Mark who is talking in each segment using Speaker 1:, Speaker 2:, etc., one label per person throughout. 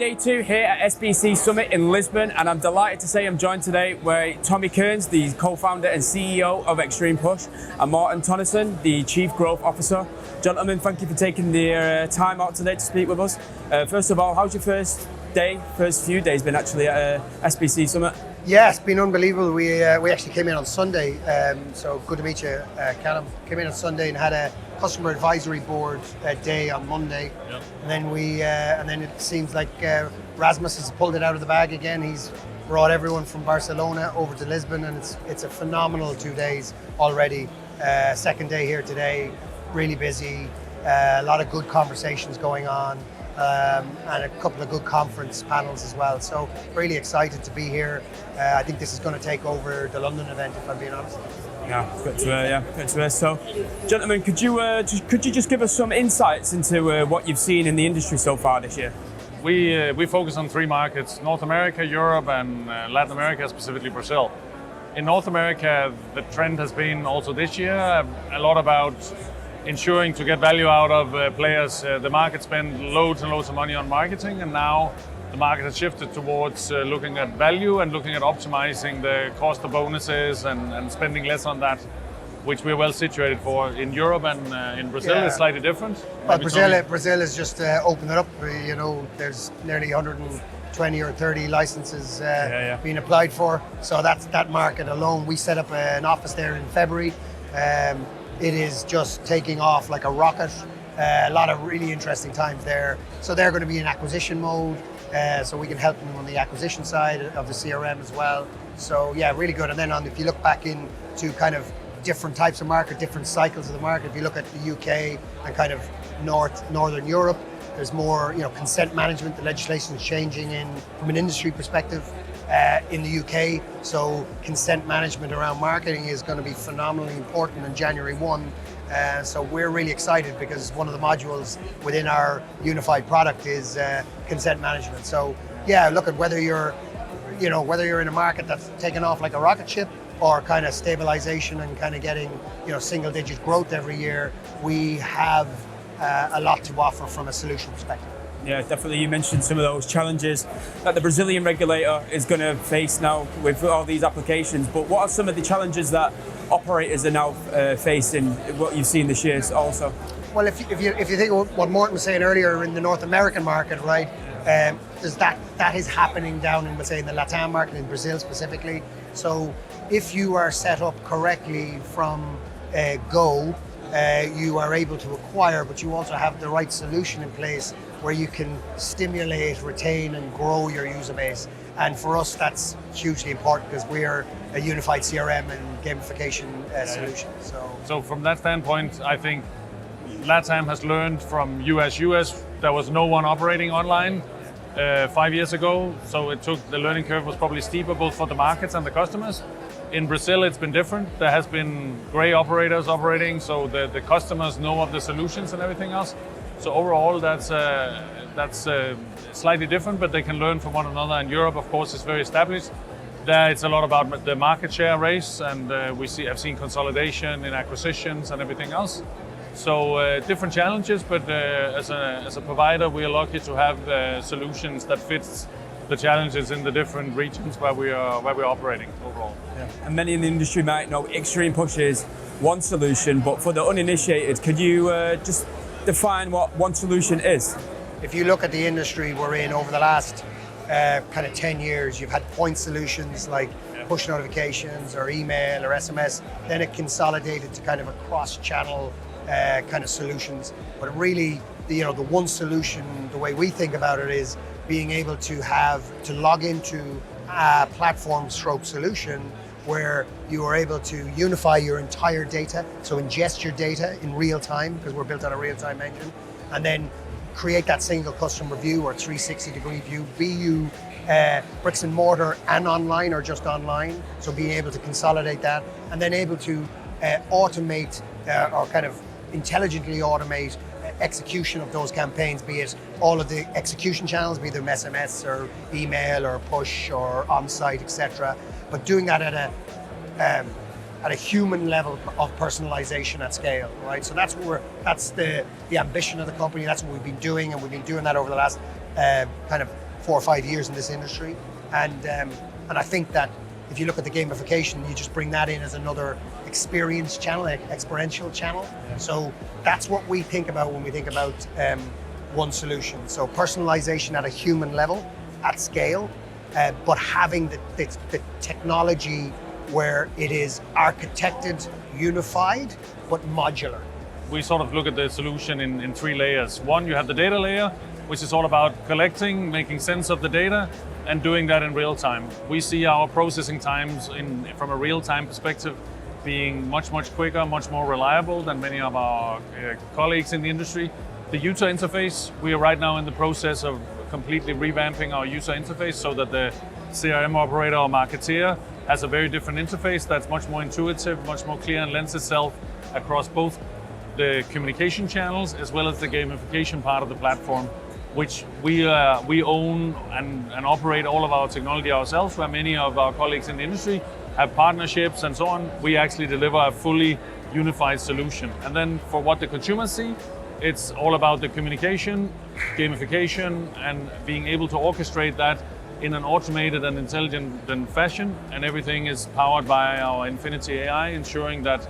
Speaker 1: day 2 here at SBC Summit in Lisbon, and I'm delighted to say I'm joined today by Tommy Kearns, the co-founder and CEO of Xtremepush, and Morten Tonnesen, the Chief Growth Officer. Gentlemen, thank you for taking the time out today to speak with us. First of all, how's your first few days been actually at SBC Summit?
Speaker 2: Yeah, it's been unbelievable. We actually came in on Sunday, so good to meet you, Callum. Came in on Sunday and had a customer advisory board day on Monday, yep. And then it seems like Rasmus has pulled it out of the bag again. He's brought everyone from Barcelona over to Lisbon, and it's a phenomenal 2 days already. Second day here today, really busy. A lot of good conversations going on. And a couple of good conference panels as well. So really excited to be here. I think this is going to take over the London event, if I'm being honest.
Speaker 1: Yeah, good to hear. Good to hear. So, gentlemen, could you just give us some insights into what you've seen in the industry so far this year?
Speaker 3: We focus on 3 markets: North America, Europe, and Latin America, specifically Brazil. In North America, the trend has been also this year a lot about ensuring to get value out of players. The market spend loads and loads of money on marketing, and now the market has shifted towards looking at value and looking at optimizing the cost of bonuses and spending less on that, which we're well situated for. In Europe and in Brazil, it's slightly different.
Speaker 2: Well, Brazil has just opened it up. You know, there's nearly 120 or 30 licenses being applied for. So that market alone, we set up an office there in February. It is just taking off like a rocket. A lot of really interesting times there. So they're going to be in acquisition mode. So we can help them on the acquisition side of the CRM as well. So yeah, really good. And then if you look back into kind of different types of market, different cycles of the market, if you look at the UK and kind of Northern Europe, there's more, consent management. The legislation is changing from an industry perspective. In the UK, so consent management around marketing is going to be phenomenally important on January 1. So we're really excited because one of the modules within our unified product is consent management. So yeah, look at whether you're in a market that's taken off like a rocket ship or kind of stabilization and kind of getting single-digit growth every year, we have a lot to offer from a solution perspective.
Speaker 1: Yeah, definitely. You mentioned some of those challenges that the Brazilian regulator is going to face now with all these applications. But what are some of the challenges that operators are now facing, what you've seen this year also?
Speaker 2: Well, if you think of what Morten was saying earlier in the North American market, right, there's that is happening down in, let's say, in the LATAM market, in Brazil specifically. So if you are set up correctly from go, you are able to acquire, but you also have the right solution in place where you can stimulate, retain, and grow your user base. And for us, that's hugely important because we're a unified CRM and gamification solution.
Speaker 3: So from that standpoint, I think LATAM has learned from US. There was no one operating online 5 years ago, so the learning curve was probably steeper both for the markets and the customers. In Brazil, it's been different. There has been gray operators operating, so the customers know of the solutions and everything else. So overall, that's slightly different, but they can learn from one another. And Europe, of course, is very established. There, it's a lot about the market share race, and have seen consolidation in acquisitions and everything else. So different challenges, but as a provider, we are lucky to have solutions that fits the challenges in the different regions where we're operating overall.
Speaker 1: Yeah. And many in the industry might know Xtremepush is one solution, but for the uninitiated, could you just define what one solution is?
Speaker 2: If you look at the industry we're in over the last kind of 10 years, you've had point solutions like push notifications or email or SMS, then it consolidated to kind of a cross-channel kind of solutions. But really, the one solution, the way we think about it is being able to log into a platform stroke solution where you are able to unify your entire data, so ingest your data in real time, because we're built on a real-time engine, and then create that single customer view or 360-degree view, be you bricks and mortar and online or just online, so being able to consolidate that, and then able to automate or kind of intelligently automate execution of those campaigns, be it all of the execution channels, be them SMS or email or push or on-site, etc. But doing that at a human level of personalization at scale, right? So that's the ambition of the company. That's what we've been doing, and we've been doing that over the last kind of 4 or 5 years in this industry, and I think that if you look at the gamification, you just bring that in as another experience channel, experiential channel. Yeah. So that's what we think about when we think about one solution. So personalization at a human level, at scale, but having the technology where it is architected, unified, but modular.
Speaker 3: We sort of look at the solution in 3 layers. One, you have the data layer, which is all about collecting, making sense of the data, and doing that in real time. We see our processing times from a real-time perspective being much, much quicker, much more reliable than many of our colleagues in the industry. The user interface, we are right now in the process of completely revamping our user interface so that the CRM operator or marketeer has a very different interface that's much more intuitive, much more clear, and lends itself across both the communication channels as well as the gamification part of the platform, which we own and operate all of our technology ourselves, where many of our colleagues in the industry have partnerships and so on. We actually deliver a fully unified solution. And then for what the consumers see, it's all about the communication, gamification, and being able to orchestrate that in an automated and intelligent fashion. And everything is powered by our Infinity AI, ensuring that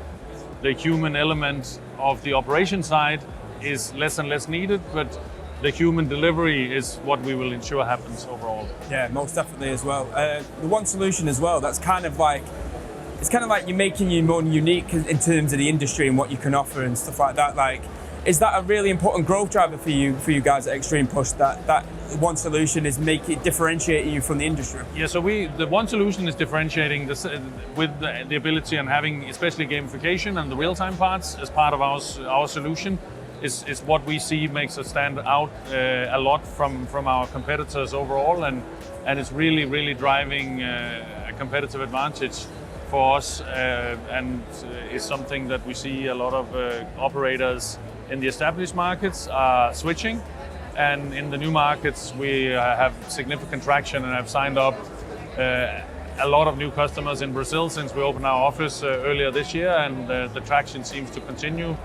Speaker 3: the human element of the operation side is less and less needed, but the human delivery is what we will ensure happens overall.
Speaker 1: Yeah, most definitely as well. The one solution as well, that's kind of like, it's kind of like you're making you more unique in terms of the industry and what you can offer and stuff like that. Like, is that a really important growth driver for you guys at Xtremepush, that one solution is differentiating you from the industry?
Speaker 3: Yeah, so the one solution is differentiating with the ability and having especially gamification and the real-time parts as part of our solution is what we see makes us stand out a lot from our competitors overall, and it's really driving a competitive advantage for us, and is something that we see a lot of operators in the established markets are switching, and in the new markets we have significant traction and have signed up a lot of new customers in Brazil since we opened our office earlier this year, and the traction seems to continue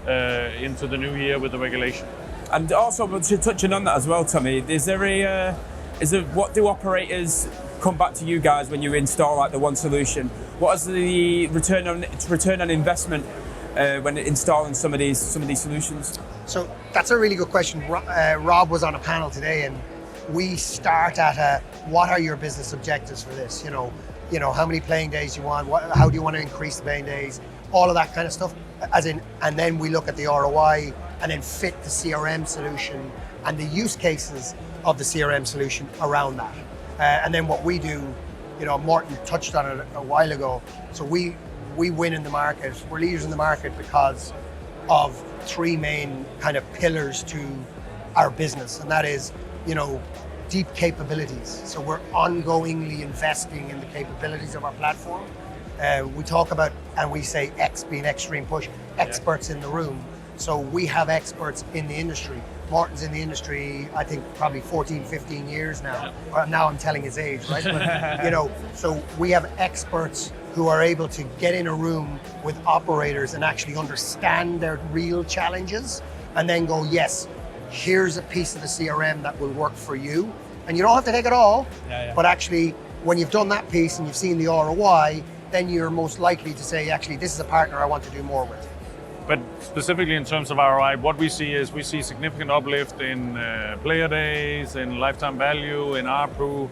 Speaker 3: into the new year with the regulation.
Speaker 1: And also, touching on that as well, Tommy, what do operators come back to you guys when you install like the one solution? What is the return on investment when installing some of these solutions?
Speaker 2: So that's a really good question. Rob was on a panel today, and we start at what are your business objectives for this? You know how many playing days you want, how do you want to increase the playing days, all of that kind of stuff. And then we look at the ROI and then fit the CRM solution and the use cases of the CRM solution around that. And then what we do, Morten touched on it a while ago. So we win in the market. We're leaders in the market because of 3 main kind of pillars to our business, and that is, deep capabilities. So we're ongoingly investing in the capabilities of our platform. We talk about, and we say X being Xtremepush, experts in the room. So we have experts in the industry. Morten's in the industry, I think probably 14, 15 years now. Well, now I'm telling his age, right? But, so we have experts who are able to get in a room with operators and actually understand their real challenges and then go, yes, here's a piece of the CRM that will work for you. And you don't have to take it all, but actually when you've done that piece and you've seen the ROI, then you're most likely to say, actually, this is a partner I want to do more with.
Speaker 3: But specifically in terms of ROI, what we see significant uplift in player days, in lifetime value, in ARPU,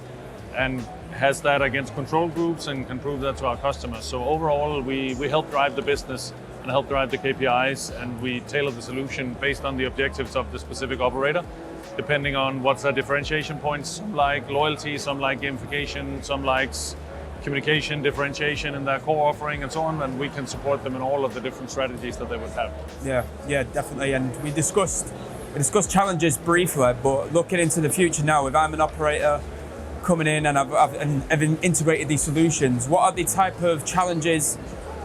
Speaker 3: and has that against control groups and can prove that to our customers. So overall, we help drive the business and help drive the KPIs, and we tailor the solution based on the objectives of the specific operator, depending on what's their differentiation points. Some like loyalty, some like gamification, some likes communication, differentiation in their core offering and so on, and we can support them in all of the different strategies that they would have.
Speaker 1: Yeah, definitely. And we discussed challenges briefly, but looking into the future now, if I'm an operator coming in and I've integrated these solutions, what are the type of challenges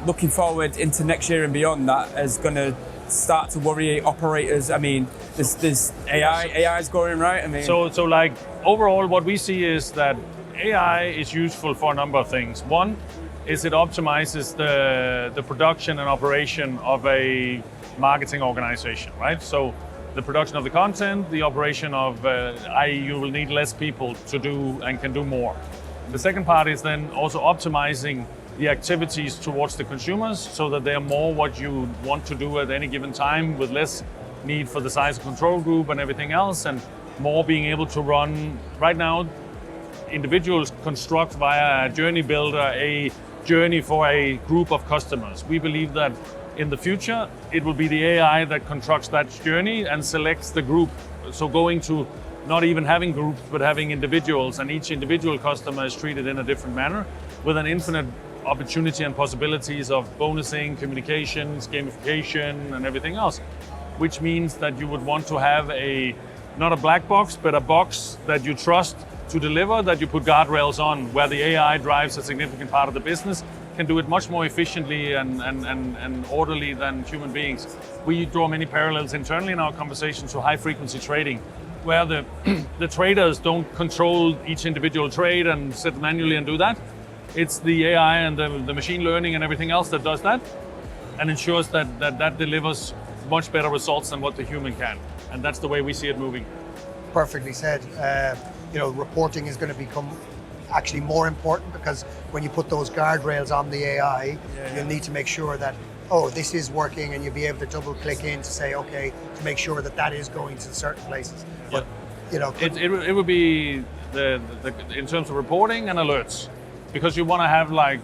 Speaker 1: looking forward into next year and beyond that is going to start to worry operators? I mean, there's AI is going right. I mean,
Speaker 3: so like overall, what we see is that AI is useful for a number of things. One is it optimizes the production and operation of a marketing organization, right? So the production of the content, the operation of, i.e. you will need less people to do and can do more. The second part is then also optimizing the activities towards the consumers so that they are more what you want to do at any given time with less need for the size of control group and everything else, and more being able to run. Right now, individuals construct via a journey builder a journey for a group of customers. We believe that in the future, it will be the AI that constructs that journey and selects the group. So going to not even having groups, but having individuals, and each individual customer is treated in a different manner with an infinite opportunity and possibilities of bonusing, communications, gamification, and everything else. Which means that you would want to have not a black box, but a box that you trust to deliver, that you put guardrails on, where the AI drives a significant part of the business, can do it much more efficiently and orderly than human beings. We draw many parallels internally in our conversation to high frequency trading, where the traders don't control each individual trade and sit manually and do that. It's the AI and the machine learning and everything else that does that and ensures that delivers much better results than what the human can. And that's the way we see it moving.
Speaker 2: Perfectly said. Reporting is going to become actually more important, because when you put those guardrails on the AI, you'll need to make sure that, this is working, and you'll be able to double click in to say, okay, to make sure that is going to certain places. But,
Speaker 3: it would be in terms of reporting and alerts, because you want to have like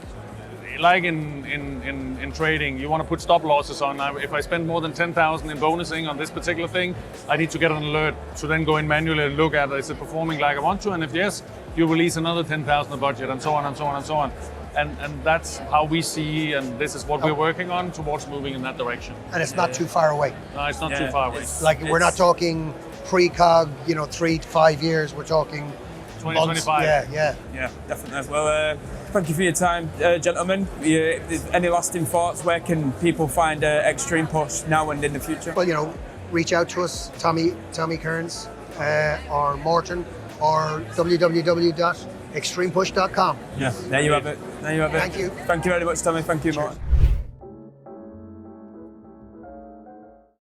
Speaker 3: in trading, you want to put stop losses on. If I spend more than 10,000 in bonusing on this particular thing, I need to get an alert to then go in manually and look at, is it performing like I want to? And if yes, you release another 10,000 of budget, and so on and so on and so on. And that's how we see, and this is what we're working on towards moving in that direction.
Speaker 2: And it's not too far away.
Speaker 3: No, it's not too far away.
Speaker 2: We're not talking pre-cog, 3 to 5 years. We're talking
Speaker 3: 2025.
Speaker 2: Yeah,
Speaker 1: definitely. Well, thank you for your time, gentlemen. Any lasting thoughts? Where can people find Xtremepush now and in the future?
Speaker 2: Well, reach out to us, Tommy Kearns, or Morten, or www.xtremepush.com.
Speaker 1: Yeah, there you have it.
Speaker 2: Thank you.
Speaker 1: Thank you very much, Tommy. Thank you, Martin.